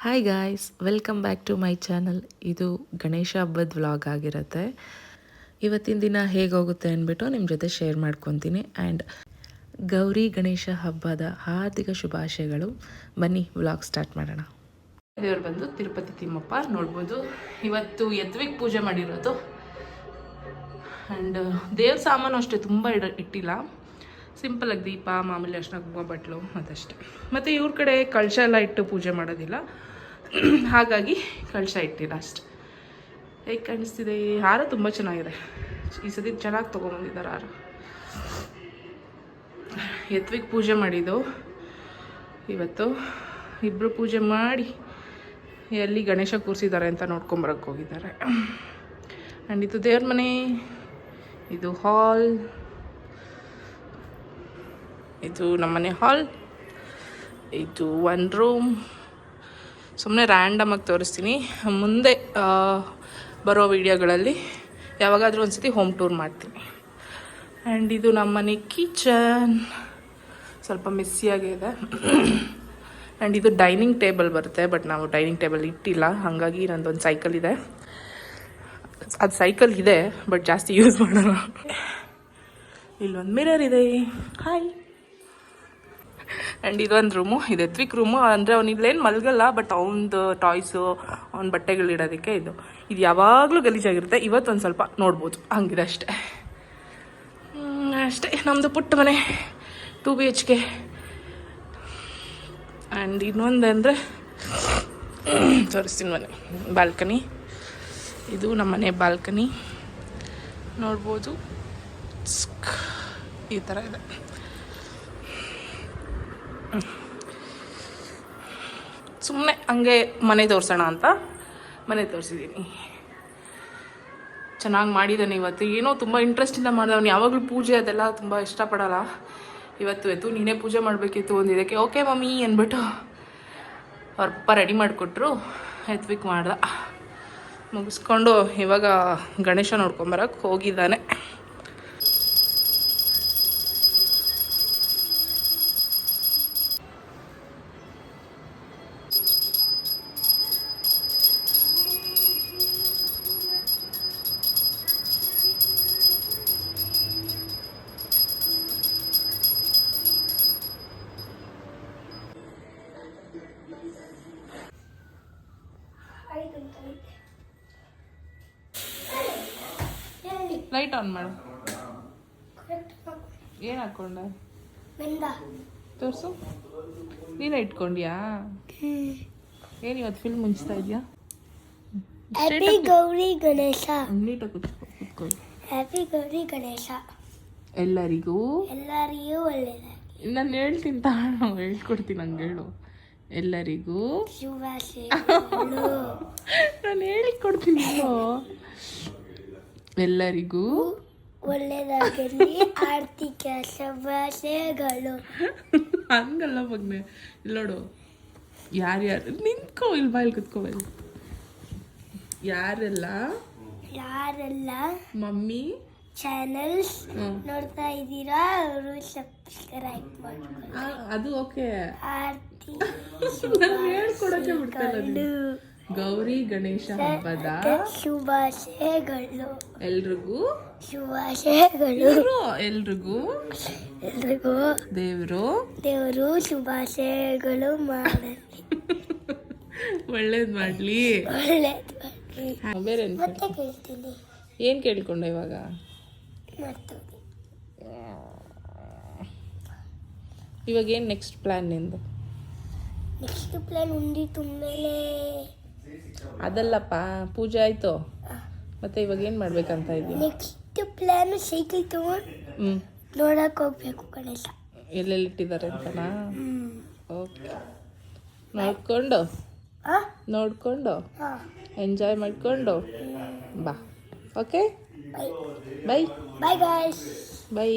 Hi guys, welcome back to my channel. ಇದು ಗಣೇಶ ಹಬ್ಬದ vlog ಆಗಿರುತ್ತೆ. ಇವತ್ತಿನ ದಿನ ಹೇಗೋಗುತ್ತೆ ಅಂದ್ಬಿಟ್ಟು ನಿಮ್ಮ ಜೊತೆ ಶೇರ್ ಮಾಡ್ಕೊತೀನಿ. ಆ್ಯಂಡ್ ಗೌರಿ ಗಣೇಶ ಹಬ್ಬದ ಹಾರ್ದಿಕ ಶುಭಾಶಯಗಳು. ಬನ್ನಿ ವ್ಲಾಗ್ ಸ್ಟಾರ್ಟ್ ಮಾಡೋಣ. ದೇವ್ರು ಬಂದು ತಿರುಪತಿ ತಿಮ್ಮಪ್ಪ ನೋಡ್ಬೋದು. ಇವತ್ತು ಯತ್ವಿಕ್ ಪೂಜೆ ಮಾಡಿರೋದು. ಆ್ಯಂಡ್ ದೇವ್ರ ಸಾಮಾನು ಅಷ್ಟೇ ತುಂಬ ಇಟ್ಟಿಲ್ಲ. ಸಿಂಪಲಾಗಿ ದೀಪ, ಮಾಮೂಲಿ ಅರ್ಶಿನ ಕುಂಕುಮ, ಬಟ್ಲು ಅದಷ್ಟೇ. ಮತ್ತು ಇವ್ರ ಕಡೆ ಕಳಶ ಎಲ್ಲ ಇಟ್ಟು ಪೂಜೆ ಮಾಡೋದಿಲ್ಲ, ಹಾಗಾಗಿ ಕಳಶ ಇಟ್ಟಿಲ್ಲ ಅಷ್ಟೆ. ಹೇಗೆ ಕಾಣಿಸ್ತಿದೆ? ಹಾರ ತುಂಬ ಚೆನ್ನಾಗಿದೆ. ಈ ಸತಿ ಚೆನ್ನಾಗಿ ತೊಗೊಂಬಂದಿದ್ದಾರೆ ಹಾರ. ಯತ್ವಿಕ್ ಪೂಜೆ ಮಾಡಿದ್ದು ಇವತ್ತು. ಇಬ್ಬರು ಪೂಜೆ ಮಾಡಿ ಎಲ್ಲಿ ಗಣೇಶ ಕೂರಿಸಿದ್ದಾರೆ ಅಂತ ನೋಡ್ಕೊಂಬರಕ್ಕೆ ಹೋಗಿದ್ದಾರೆ. ಆ್ಯಂಡ್ ಇದು ದೇವ್ರ ಮನೆ, ಇದು ಹಾಲ್, ಇದು ನಮ್ಮನೆ ಹಾಲ್, ಇದು ಒಂದು ರೂಮ್. ಸುಮ್ಮನೆ ರ್ಯಾಂಡಮಾಗಿ ತೋರಿಸ್ತೀನಿ. ಮುಂದೆ ಬರೋ ವಿಡಿಯೋಗಳಲ್ಲಿ ಯಾವಾಗಾದರೂ ಒಂದು ಸತಿ ಹೋಮ್ ಟೂರ್ ಮಾಡ್ತೀನಿ. ಆ್ಯಂಡ್ ಇದು ನಮ್ಮನೆ ಕಿಚನ್, ಸ್ವಲ್ಪ ಮೆಸ್ಸಿಯಾಗಿದೆ. ಆ್ಯಂಡ್ ಇದು ಡೈನಿಂಗ್ ಟೇಬಲ್ ಬರುತ್ತೆ, ಬಟ್ ನಾವು ಡೈನಿಂಗ್ ಟೇಬಲ್ ಇಟ್ಟಿಲ್ಲ, ಹಾಗಾಗಿ ನಂದೊಂದು ಸೈಕಲ್ ಇದೆ. ಅದು ಸೈಕಲ್ ಇದೆ ಬಟ್ ಜಾಸ್ತಿ ಯೂಸ್ ಮಾಡೋಣ. ಇಲ್ಲೊಂದು ಮಿರರ್ ಇದೆ. ಹಾಯ್. ಆ್ಯಂಡ್ ಇದೊಂದು ರೂಮು, ಇದು ಯತ್ವಿಕ್ ರೂಮು. ಅಂದರೆ ಅವ್ನು ಇಲ್ಲೇನು ಮಲಗಲ್ಲ, ಬಟ್ ಅವನದು ಟಾಯ್ಸು, ಅವ್ನ ಬಟ್ಟೆಗಳಿಡೋದಕ್ಕೆ ಇದು ಯಾವಾಗಲೂ ಗಲೀಜಾಗಿರುತ್ತೆ. ಇವತ್ತೊಂದು ಸ್ವಲ್ಪ ನೋಡ್ಬೋದು, ಹಂಗಿದೆ ಅಷ್ಟೇ. ಅಷ್ಟೇ ನಮ್ಮದು ಪುಟ್ಟ ಮನೆ, 2 BHK. ಆ್ಯಂಡ್ ಇನ್ನೊಂದು ಅಂದರೆ ತೋರಿಸ್ತೀನಿ ಮನೆ, ಬಾಲ್ಕನಿ. ಇದು ನಮ್ಮನೆ ಬಾಲ್ಕನಿ ನೋಡ್ಬೋದು. ಈ ಥರ ಇದೆ. ಸುಮ್ಮನೆ ಹಂಗೆ ಮನೆ ತೋರಿಸೋಣ ಅಂತ ಮನೆ ತೋರಿಸಿದ್ದೀನಿ. ಚೆನ್ನಾಗಿ ಮಾಡಿದ್ದಾನೆ ಇವತ್ತು. ಏನೋ ತುಂಬ ಇಂಟ್ರೆಸ್ಟಿಂದ ಮಾಡಿದೆ. ಅವ್ನು ಯಾವಾಗಲೂ ಪೂಜೆ ಅದೆಲ್ಲ ತುಂಬ ಇಷ್ಟಪಡಲ್ಲ. ಇವತ್ತು ನೀನೇ ಪೂಜೆ ಮಾಡಬೇಕಿತ್ತು ಒಂದಿದ್ದಕ್ಕೆ. ಓಕೆ ಮಮ್ಮಿ ಅಂದ್ಬಿಟ್ಟು ಅವ್ರ ಪಪ್ಪ ರೆಡಿ ಮಾಡಿಕೊಟ್ರು. ಯತ್ವಿಕ್ ಮಾಡ್ದೆ. ಮುಗಿಸ್ಕೊಂಡು ಇವಾಗ ಗಣೇಶ ನೋಡ್ಕೊಂಬರಕ್ಕೆ ಹೋಗಿದ್ದಾನೆ. ಲೈಟ್ ಆನ್ ಮಾಡು. ಏನು ಹಾಕ್ಕೊಂಡೆ? ತೋರಿಸು. ನೀನೇ ಇಟ್ಕೊಂಡ್ಯಾ? ಏನು ಇವತ್ತು ಫಿಲ್ಮ್ ಮುಂಚ್ತಾ ಇದೆಯಾ? ಹ್ಯಾಪಿ ಗೌರಿ ಗಣೇಶ. ನೀಟಾಗಿ ಕೂತ್ಕೊ. ಹ್ಯಾಪಿ ಗೌರಿ ಗಣೇಶ. ಎಲ್ಲರಿಗೂ ಒಳ್ಳೆಯದಾಗಲಿ. ನಾನು ಹೇಳ್ತೀನಿ ತಾನು, ಹೇಳ್ಕೊಡ್ತೀನಿ, ಹಂಗೆ ಹೇಳು. ಎಲ್ಲರಿಗೂ ಶುಭಾಶಯಗಳು. ನಾನು ಹೇಳಿಕೊಡ್ತೀನಿ. ಎಲ್ಲರಿಗೂ ಒಳ್ಳೆಯದಾಗಲಿ, ಆರ್ಥಿಕ ಶುಭಾಶಯಗಳು. ಹಂಗಲ್ಲ ಮಗ್ನೆ, ಇಲ್ಲಿ ನೋಡು. ಯಾರ್ಯಾರು ನಿಂತ್ಕೋ, ಇಲ್ಲಿ ಬಾಯಲ್ಲಿ ಕುತ್ಕೋ. ಯಾರೆಲ್ಲ ಮಮ್ಮಿ ಚಾನಲ್ಸ್ ನೋಡ್ತಾ ಇದ್ದೀರಾ ಅವರು ಸಬ್ಸ್ಕ್ರೈಬ್ ಮಾಡ್ಕೊಳ್ಳಿ. ಅದು ಓಕೆ. ಹೇಳ್ಕೊಡಕ್ಕೆ ಬಿಡ್ತಾರೆ. ಗೌರಿ ಗಣೇಶ ಹಬ್ಬದ ಶುಭಾಶಯಗಳು. ಎಲ್ರಿಗೂ ಶುಭಾಶಯಗಳು. ಎಲ್ರಿಗೂ ದೇವರು ಶುಭಾಶಯಗಳು ಮಾಡಲಿ. ಒಳ್ಳೇದು ಮಾಡಲಿ. ಬೇರೆ ಕೇಳ್ತೀನಿ. ಏನು ಕೇಳ್ಕೊಂಡೆ ಇವಾಗ? ಇವಾಗ ಏನು ನೆಕ್ಸ್ಟ್ ಪ್ಲ್ಯಾನ್ ನಿಂದು? ನೆಕ್ಸ್ಟ್ ಪ್ಲ್ಯಾನ್ ಉಂಡಿ ತುಂಬಲೇ. ಅದಲ್ಲಪ್ಪ, ಪೂಜೆ ಆಯಿತು, ಮತ್ತೆ ಇವಾಗ ಏನು ಮಾಡ್ಬೇಕಂತ ಇದ್ದೀನಿ? ನೆಕ್ಸ್ಟ್ ಪ್ಲ್ಯಾನ್ ಸೈಕಲ್ ತಗೊಂಡು ನೋಡಕ್ಕೆ ಹೋಗ್ಬೇಕು ಗಣೇಶ. ಎಲ್ಲೆಲ್ಲಿ ಇಟ್ಟಿದ್ದಾರೆ ಅಂತನಾ? ಓಕೆ. ನೋಡ್ಕೊಂಡು ಎಂಜಾಯ್ ಮಾಡಿಕೊಂಡು ಬಾ. Okay, bye bye guys. By.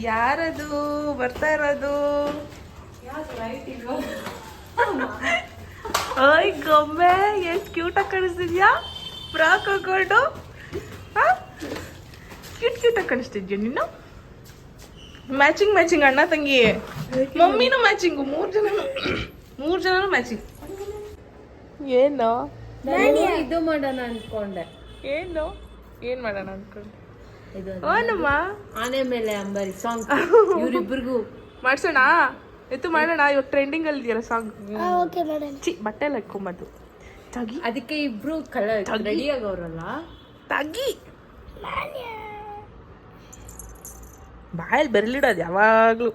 ಯಾರದು ಬರ್ತಾ ಇರೋದು? ಓಯ್ ಗೊಂಬೆ ಎಷ್ಟು ಕ್ಯೂಟಾಗಿ ಕಾಣಿಸ್ತಿದ್ಯಾ ಫ್ರಾಕ್ ಹಾಕೊಂಡು. ಕ್ಯೂಟಾಗಿ ಕಾಣಿಸ್ತಿದ್ಯಾ ನೀನು? ಮ್ಯಾಚಿಂಗ್ ಅಣ್ಣ ತಂಗಿ, ಮಮ್ಮಿನೂ ಮ್ಯಾಚಿಂಗು, ಮೂರು ಜನನು ಮ್ಯಾಚಿಂಗ್. ಏನು ಇದು ಮಾಡೋಣ ಅನ್ಕೊಂಡೆ. ಏನ್ ಮಾಡೋಣ ಅನ್ಕೊಂಡೆ? ಓನಮ್ಮ ಆನೆ ಮೇಲೆ ಅಂಬರಿ ಸಾಂಗ್ ಇವ್ರಿಬ್ರಿಗೂ ಮಾಡ್ಸೋಣ. ಎತ್ತು ಮಾಡೋಣ. ಇವಾಗ ಟ್ರೆಂಡಿಂಗ್ ಅಲ್ಲಿ ಇದೆಯಲ್ಲ ಸಾಂಗ್. ಬಟ್ಟೆ ಎಲ್ಲ ಇಟ್ಕೊಂಬದ್ದು ತಗಿ. ಅದಕ್ಕೆ ಇಬ್ರು ಕಲರ್ ರೆಡಿ ಆಗೋರಲ್ಲ. ತಗಿ ಬಾಯಲ್ಲಿ ಬೆರಳಿಡೋದು ಯಾವಾಗ್ಲೂ.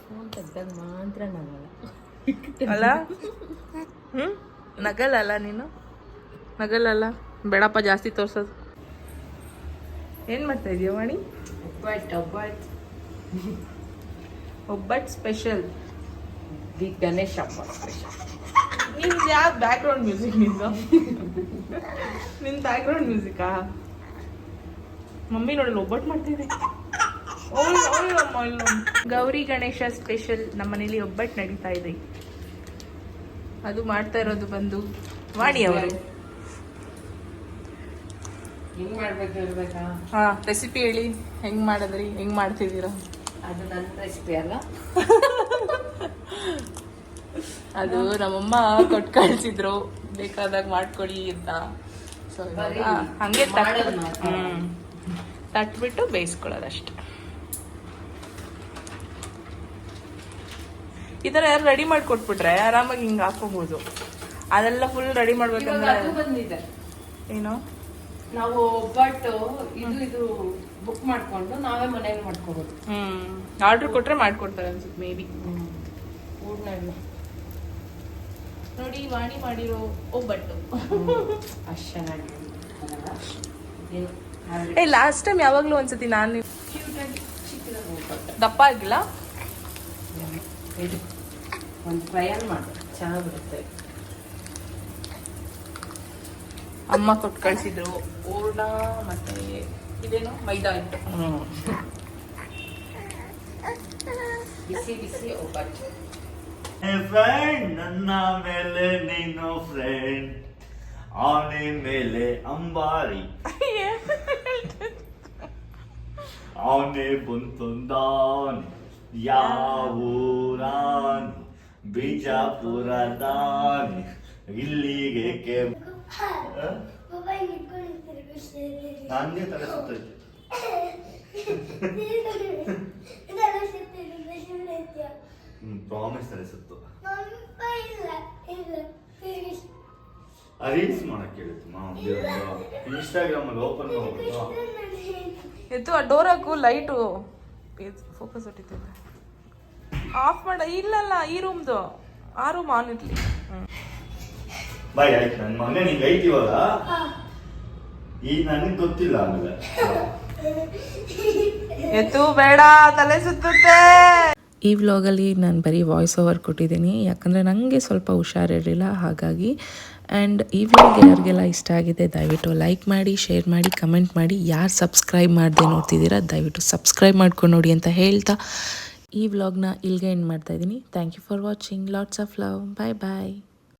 ಫೋನ್ ತೆಗ್ದಾಗ ಮಾತ್ರ ನಗಲ್ಲ ಅಲ್ಲ? ನಗಲ್ಲ ನೀನು? ನಗಲ್ಲ ಬೇಡಪ್ಪ ಜಾಸ್ತಿ ತೋರ್ಸೋದು. ಏನ್ ಮಾಡ್ತಾ ಇದೀಯ ವಾಣಿ? ಒಬ್ಬಟ್ಟು ಸ್ಪೆಷಲ್. ದಿ ಗಣೇಶ ಹಬ್ಬ ಸ್ಪೆಷಲ್. ನಿಮ್ದು ಯಾವ್ದು ಬ್ಯಾಕ್ ಗ್ರೌಂಡ್ ಮ್ಯೂಸಿಕ್? ನಿನ್ ಬ್ಯಾಕ್ ಗ್ರೌಂಡ್ ಮ್ಯೂಸಿಕಾ? ಮಮ್ಮಿ ನೋಡಲ್ಲ ಒಬ್ಬಟ್ಟು ಮಾಡ್ತಿದ್ದೆ. ಗೌರಿ ಗಣೇಶ ಸ್ಪೆಷಲ್ ನಮ್ಮನೇಲಿ ಒಬ್ಬಟ್ಟು ನಡೀತಾ ಇದೆ. ಅದು ಮಾಡ್ತಾ ಇರೋದು ಬಂದು ವಾಣಿ ಅವರು. ಹೆಂಗ್ ಮಾಡ್ಬೇಕು ಹೇಳ್ಬೇಕಾ? ಹಾ, ರೆಸಿಪಿ ಹೇಳಿ. ಹೆಂಗ್ ಮಾಡಿದ್ರಿ? ಹೆಂಗ್ ಮಾಡ್ತಿದ್ದೀರಾ? ಅದು ನನ್ನ ರೆಸಿಪಿ ಅಲ್ಲ, ಅದು ನಮ್ಮಮ್ಮ ಕೊಟ್ಟು ಕಳ್ಸಿದ್ರು, ಬೇಕಾದಾಗ ಮಾಡ್ಕೊಡಿ ಅಂತ. ಸೊ ಹಂಗೆ ತಟ್ಬಿಟ್ಟು ಬೇಯಿಸ್ಕೊಳ್ಳೋದಷ್ಟೆ. ಈ ಥರ ಯಾರು ರೆಡಿ ಮಾಡಿಕೊಟ್ಬಿಟ್ರೆ ಆರಾಮಾಗಿ ಹಿಂಗೆ ಹಾಕೋಬಹುದು. ಅದೆಲ್ಲ ಫುಲ್ ರೆಡಿ ಮಾಡ್ಬೇಕಂದ್ರೆ ಬಂದಿದೆ. ಏನು ನಾವು ಒಬ್ಬಟ್ಟು ಇದು ಬುಕ್ ಮಾಡ್ಕೊಂಡು ನಾವೇ ಮನೇಲಿ ಮಾಡ್ಕೋಬಹುದು. ಆರ್ಡರ್ ಕೊಟ್ರೆ ಮಾಡ್ಕೊಡ್ತಾರೆ ಅನ್ಸುತ್ತೆ ಮೇ ಬಿ. ನೋಡಿ ವಾಣಿ ಮಾಡಿರೋ ಒಬ್ಬಟ್ಟು ಅಷ್ಟು ಚೆನ್ನಾಗಿ. ಲಾಸ್ಟ್ ಟೈಮ್ ಯಾವಾಗ್ಲೂ ಒಂದ್ಸತಿ ನಾನು ದಪ್ಪ ಆಗಿಲ್ಲ. ಒಂದು ಟ್ರಯಲ್ ಮಾಡಿ ಚೆನ್ನಾಗಿರುತ್ತೆ. ಅಮ್ಮ ಕೊಟ್ಟು ಕಳಿಸಿದ್ರು ಹೂರ್ಣ ಮತ್ತೆ ಇದೇನು ಮೈದಾ ಹಿಟ್ಟು. ಬಿಸಿ ಬಿಸಿ ಒಬ್ಬಟ್ಟು. ಫ್ರೆಂಡ್, ನನ್ನ ಮೇಲೆ ನೀನು ಫ್ರೆಂಡ್, ಆನೆ ಮೇಲೆ ಅಂಬಾರಿ, ಆನೆ ಬಂತೊಂದಾನೆ, ಯಾವೂರಾನೆ, ಬಿಜಾಪುರದಾನೆ, ಇಲ್ಲಿಗೆ ನಂಗೆ ತಲೆ ಸುತ್ತೈತೆ. ಪ್ರಾಮಿಸ್ ತಲೆ ಸುತ್ತು. ರೀಲ್ಸ್ ಮಾಡಕ್ ಹೇಳಿತ್ತು ಇನ್ಸ್ಟಾಗ್ರಾಮ್ ಅಲ್ಲಿ ಓಪನ್ ಮಾಡ್ಬೋದು. ಎತ್ತು ಆ ಡೋರ್ ಹಾಕು. Light focus ಹೊಟ್ಟಿದ್ದೆ. ಆಫ್ ಮಾಡ. ಇಲ್ಲಲ್ಲ, ಈ ರೂಮ್ದು. ಆ ರೂಮ್ ಆನ್ ಇರ್ಲಿ. ಬಾಯ್ ಆಯ್ತು. ನನ್ನ ಮಗ ನಿಂಗೆ ಐತಿವಲ್ಲ, ಈಗ ನನಗೆ ಗೊತ್ತಿಲ್ಲ. ಆಮೇಲೆ ಎತ್ತು ಬೇಡ, ತಲೆ ಸುತ್ತುತ್ತೆ. ಈ ವ್ಲಾಗಲ್ಲಿ ನಾನು ಬರೀ ವಾಯ್ಸ್ ಓವರ್ ಕೊಟ್ಟಿದ್ದೀನಿ, ಯಾಕಂದರೆ ನನಗೆ ಸ್ವಲ್ಪ ಹುಷಾರಿರಲಿಲ್ಲ ಹಾಗಾಗಿ. ಆ್ಯಂಡ್ ಈ ವ್ಲಾಗ್ ಯಾರಿಗೆಲ್ಲ ಇಷ್ಟ ಆಗಿದೆ ದಯವಿಟ್ಟು ಲೈಕ್ ಮಾಡಿ, ಶೇರ್ ಮಾಡಿ, ಕಮೆಂಟ್ ಮಾಡಿ. ಯಾರು ಸಬ್ಸ್ಕ್ರೈಬ್ ಮಾಡದೆ ನೋಡ್ತಿದ್ದೀರಾ ದಯವಿಟ್ಟು ಸಬ್ಸ್ಕ್ರೈಬ್ ಮಾಡ್ಕೊಂಡು ನೋಡಿ ಅಂತ ಹೇಳ್ತಾ ಈ ವ್ಲಾಗ್ನ ಇಲ್ಲಿಗೆ ಎಂಡ್ ಮಾಡ್ತಾಯಿದ್ದೀನಿ. Thank you for watching. Lots of love. Bye bye.